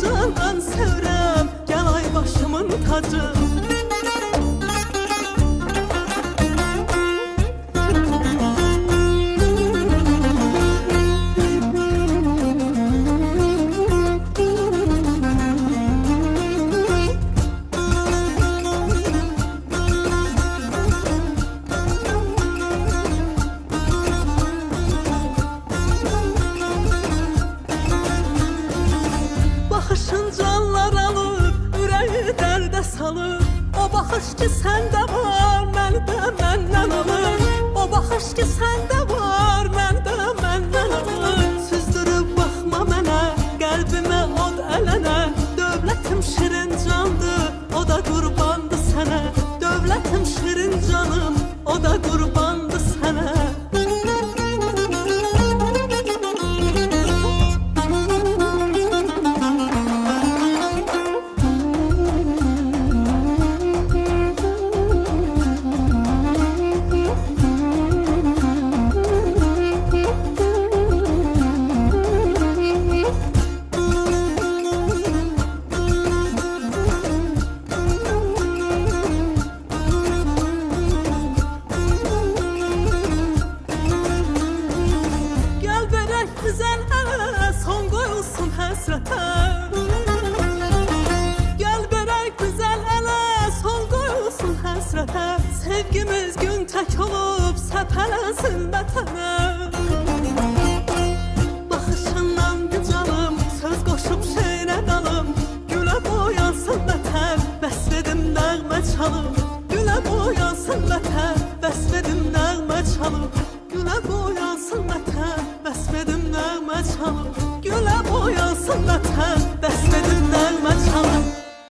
candan sevirəm, gəl ay başımın tacı. Baxışın canlar alır, ürəyi dərdə salır. O baxış ki səndə var, məndə məndən alır. O baxış ki səndə var, məndə məndən alır. Süzdürüb baxma mənə, qəlbimə od ələnə. Dövlətim şirin candır, o da qurbandı sənə. Dövlətim şirin canım, o da qurbandı sənə. Güzel ələ son qoyulsun həsrətə. Gəl verək güzel ələ son qoyulsun həsrətə. Sevgimiz gün tək olub səpələnsin vətənə. Baxışından gücalım, söz qoşub şeirə dalım. Gülə boyansın vətən, vəsf edim nəğmə çalım. Gülə boyansın vətən, vəsf edim nəğmə çalım. Gülə boyansın vətən, vəsf edim nəğmə çalım. Gülə boyansın vətən, vəsf edim